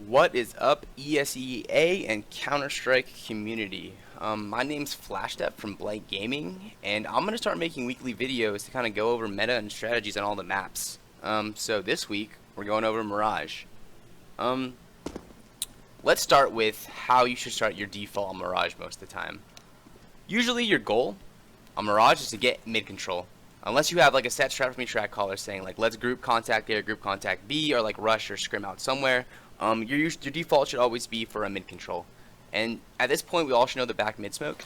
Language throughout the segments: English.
What is up, ESEA and Counter-Strike community? My name's FlashStep from Blight Gaming, and I'm going to start making weekly videos to kind of go over meta and strategies on all the maps. So this week, we're going over Mirage. Let's start with how you should start your default on Mirage most of the time. Usually your goal on Mirage is to get mid-control. Unless you have like a set strat from your strat caller saying like let's group contact A or group contact B or like rush or scrim out somewhere. Your default should always be for a mid control. And at this point we all should know the back mid smoke.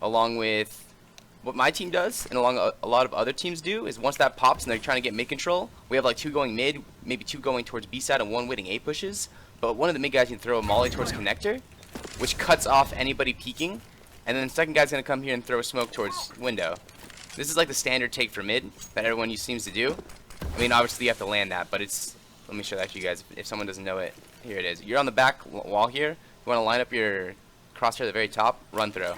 Along with what my team does and along a lot of other teams do is once that pops and they're trying to get mid control, we have like two going mid, maybe two going towards B side and one waiting A pushes. But one of the mid guys can throw a molly towards connector, which cuts off anybody peeking. And then the second guy's gonna come here and throw a smoke towards window. This is like the standard take for mid that everyone seems to do. I mean, obviously you have to land that, but it's... Let me show that to you guys if someone doesn't know it. Here it is. You're on the back wall here. You want to line up your crosshair at the very top, run throw.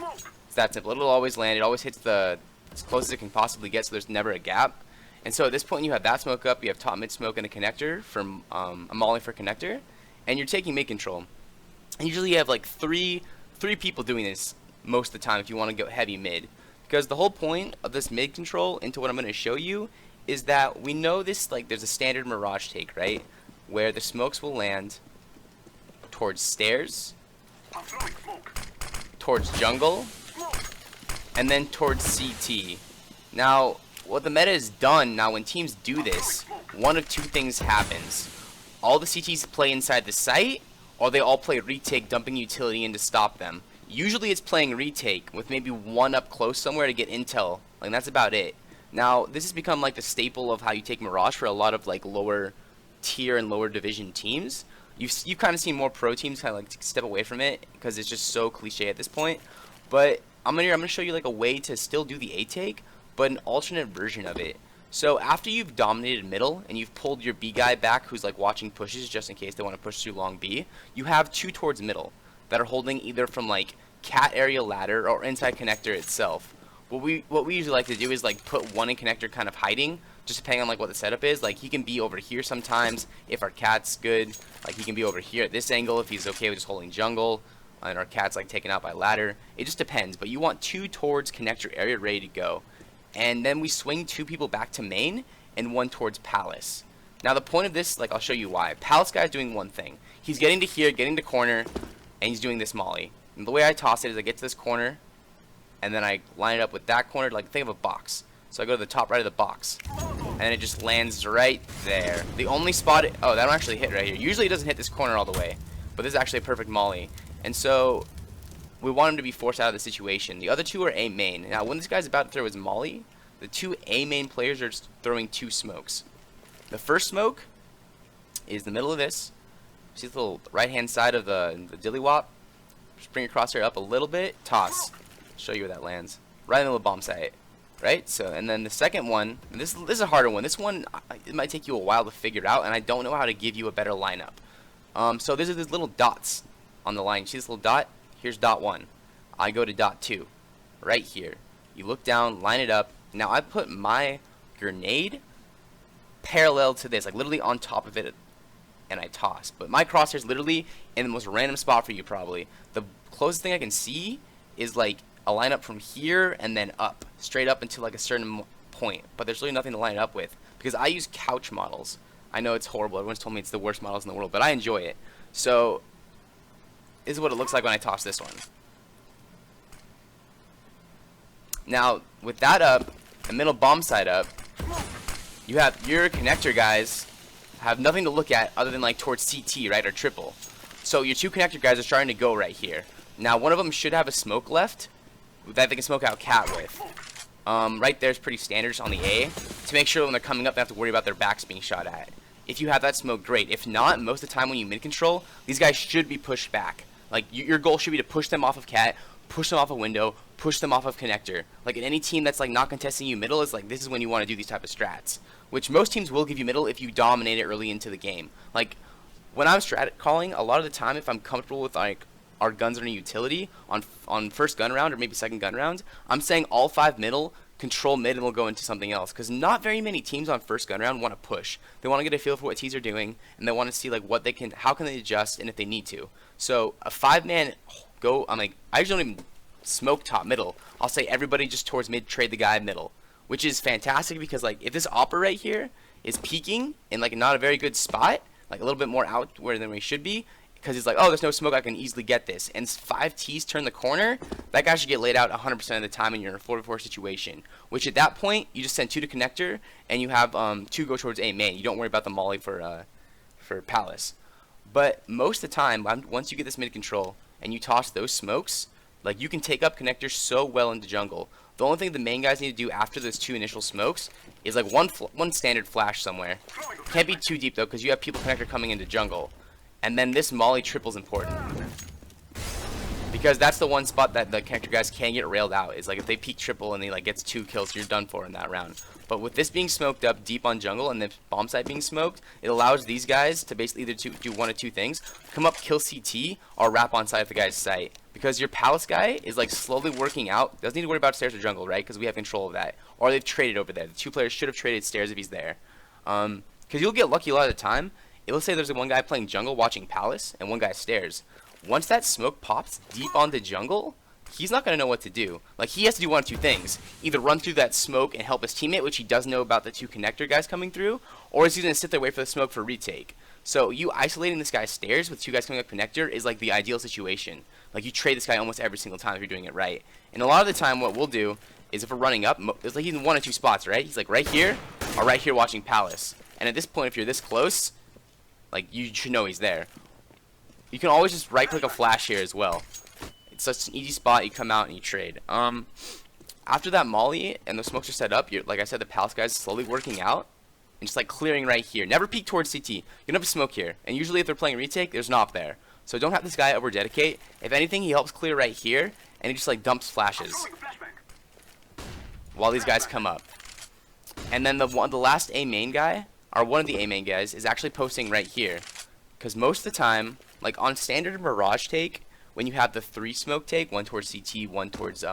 It's that simple. It'll always land. It always hits the as close as it can possibly get, so there's never a gap. And so at this point you have that smoke up, you have top mid smoke and a connector from a molly for connector, and you're taking mid control. And usually you have like three people doing this most of the time if you want to go heavy mid. Because the whole point of this mid control into what I'm going to show you is that we know this, like there's a standard Mirage take, right? Where the smokes will land towards stairs, towards jungle, and then towards CT. Now, what the meta has done, now when teams do this, one of two things happens. All the CTs play inside the site, or they all play retake, dumping utility in to stop them. Usually it's playing retake with maybe one up close somewhere to get intel. Like that's about it. Now this has become like the staple of how you take Mirage for a lot of like lower tier and lower division teams. You've kind of seen more pro teams kind of like step away from it because it's just so cliche at this point. But I'm gonna show you like a way to still do the A take, but an alternate version of it. So after you've dominated middle and you've pulled your B guy back who's like watching pushes just in case they want to push through long B, you have two towards middle that are holding either from like cat area ladder or inside connector itself. What we usually like to do is like put one in connector kind of hiding, just depending on like what the setup is. Like he can be over here sometimes if our cat's good. Like he can be over here at this angle if he's okay with just holding jungle and our cat's like taken out by ladder. It just depends, but you want two towards connector area ready to go. And then we swing two people back to main and one towards palace. Now the point of this, like I'll show you why. Palace guy is doing one thing. He's getting to here, getting to corner, and he's doing this molly. And the way I toss it is I get to this corner, and then I line it up with that corner, like think of a box. So I go to the top right of the box, and it just lands right there. The only spot, oh, that don't actually hit right here. Usually it doesn't hit this corner all the way, but this is actually a perfect molly. And so we want him to be forced out of the situation. The other two are A main. Now when this guy's about to throw his molly, the two A main players are just throwing two smokes. The first smoke is the middle of this. See the little right hand side of the dilly wop? Just bring your crosshair up a little bit, toss. Show you where that lands. Right in the bomb site. Right? So, and then the second one, and this is a harder one. This one, it might take you a while to figure out, and I don't know how to give you a better lineup. So there's these little dots on the line. You see this little dot? Here's dot 1. I go to dot 2. Right here. You look down, line it up. Now I put my grenade parallel to this, like literally on top of it, and I toss. But my crosshair is literally in the most random spot for you probably. The closest thing I can see is like a lineup from here and then up, straight up until like a certain point. But there's really nothing to line it up with because I use couch models. I know it's horrible. Everyone's told me it's the worst models in the world, but I enjoy it. So this is what it looks like when I toss this one. Now with that up, the middle bomb side up, you have your connector guys have nothing to look at other than like towards CT, right, or triple. So your two connector guys are starting to go right here. Now one of them should have a smoke left that they can smoke out cat with. Right there is pretty standard just on the A to make sure when they're coming up they have to worry about their backs being shot at. If you have that smoke, great. If not, most of the time when you mid control, these guys should be pushed back. Like your goal should be to push them off of cat, push them off a window, push them off of connector. Like in any team that's like not contesting you middle, is like this is when you want to do these type of strats. Which most teams will give you middle if you dominate it early into the game. Like when I'm strat calling, a lot of the time if I'm comfortable with like our guns are in utility on first gun round or maybe second gun round, I'm saying all 5 middle, control mid and we'll go into something else. Because not very many teams on first gun round want to push. They want to get a feel for what teams are doing, and they want to see like what they can, how can they adjust, and if they need to. So a 5-man go, I usually don't even smoke top middle. I'll say everybody just towards mid, trade the guy middle, which is fantastic because like if this opera right here is peeking in like not a very good spot, like a little bit more out where than we should be, because he's like, oh, there's no smoke, I can easily get this. And 5 T's turn the corner, that guy should get laid out 100% of the time and you're in a 4v4 situation. Which at that point, you just send 2 to connector, and you have 2 go towards A main. You don't worry about the molly for Palace. But most of the time, once you get this mid control, and you toss those smokes, like you can take up connector so well into jungle. The only thing the main guys need to do after those 2 initial smokes is like one standard flash somewhere. Can't be too deep though, because you have people connector coming into jungle. And then this molly triple's important, because that's the one spot that the connector guys can get railed out, is like if they peek triple and they like gets 2 kills, you're done for in that round. But with this being smoked up deep on jungle and the bomb site being smoked, it allows these guys to basically either do one of 2 things: come up, kill CT, or wrap on site of the guy's site. Because your Palace guy is like slowly working out, doesn't need to worry about stairs or jungle, right? Because we have control of that. Or they've traded over there. The 2 players should have traded stairs if he's there. Because you'll get lucky a lot of the time. Let's say there's one guy playing jungle watching Palace and one guy stairs. Once that smoke pops deep onto jungle, he's not going to know what to do. Like, he has to do one of 2 things: either run through that smoke and help his teammate, which he does know about the 2 connector guys coming through, or is he going to sit there wait for the smoke for retake. So you isolating this guy's stairs with 2 guys coming up connector is like the ideal situation. Like, you trade this guy almost every single time if you're doing it right. And a lot of the time what we'll do is, if we're running up, it's like he's in 1 or 2 spots, right? He's like right here or right here watching Palace. And at this point, if you're this close, like, you should know he's there. You can always just right click a flash here as well. It's such an easy spot. You come out and you trade. After that molly and the smokes are set up, like I said, the Palace guys slowly working out and just like clearing right here. Never peek towards CT. You don't have a smoke here. And usually if they're playing retake, there's an op there. So don't have this guy over dedicate. If anything, he helps clear right here, and he just like dumps flashes while these guys come up. And then the last A main guy, or one of the A main guys, is actually posting right here. Because most of the time, like on standard Mirage take, when you have the 3 smoke take, 1 towards CT, 1 towards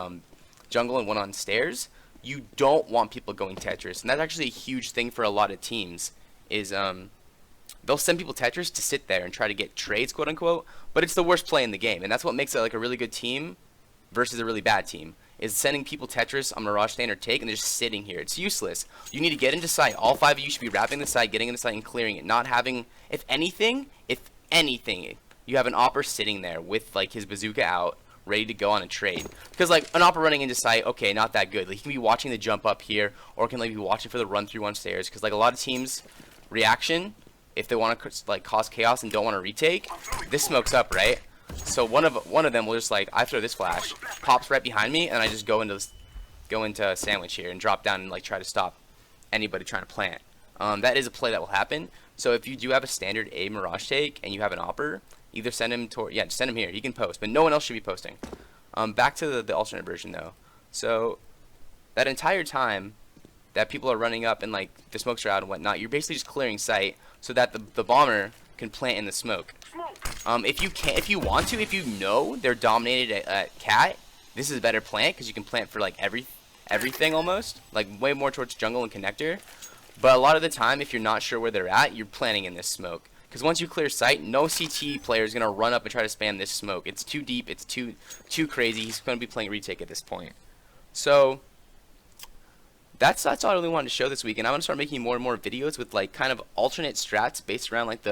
jungle, and 1 on stairs, you don't want people going Tetris. And that's actually a huge thing for a lot of teams, is they'll send people Tetris to sit there and try to get trades, quote unquote, but it's the worst play in the game. And that's what makes it like a really good team versus a really bad team, is sending people Tetris on Mirage standard take and they're just sitting here. It's useless. You need to get into site. All 5 of you should be wrapping the site, getting into site, and clearing it. Not having, if anything, you have an opper sitting there with like his bazooka out, ready to go on a trade. Because like an opper running into site, okay, not that good. Like, he can be watching the jump up here, or can like be watching for the run through on stairs. Because like a lot of teams' reaction, if they want to like cause chaos and don't want to retake, this smokes up, right? So one of them will just like, I throw this flash, pops right behind me, and I just go into sandwich here and drop down and like try to stop anybody trying to plant. That is a play that will happen. So if you do have a standard A Mirage take and you have an opper, either send him to, yeah, just send him here. He can post, but no one else should be posting. Back to the alternate version though. So that entire time that people are running up and like the smokes are out and whatnot, you're basically just clearing sight so that the bomber can plant in the smoke. If you know they're dominated at cat, this is a better plant because you can plant for like everything almost, like way more towards jungle and connector. But a lot of the time, if you're not sure where they're at, you're planting in this smoke. Because once you clear sight, no CT player is gonna run up and try to spam this smoke. It's too deep. It's too crazy. He's gonna be playing retake at this point. So that's all I really wanted to show this week, and I'm gonna start making more and more videos with like kind of alternate strats based around like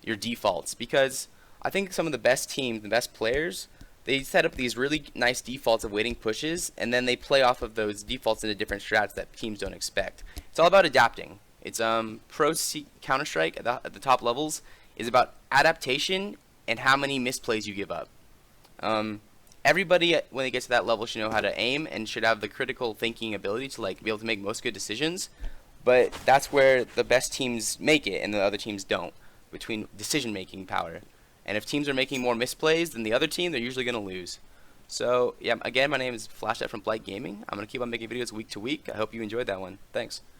your defaults, because I think some of the best teams, the best players, they set up these really nice defaults of waiting pushes, and then they play off of those defaults into different strats that teams don't expect. It's all about adapting. It's Pro Counter-Strike at the top levels is about adaptation and how many misplays you give up. Everybody when they get to that level should know how to aim and should have the critical thinking ability to like be able to make most good decisions. But that's where the best teams make it and the other teams don't, between decision-making power. And if teams are making more misplays than the other team, they're usually going to lose. So, yeah, again, my name is FlashStep from Blight Gaming. I'm going to keep on making videos week to week. I hope you enjoyed that one. Thanks.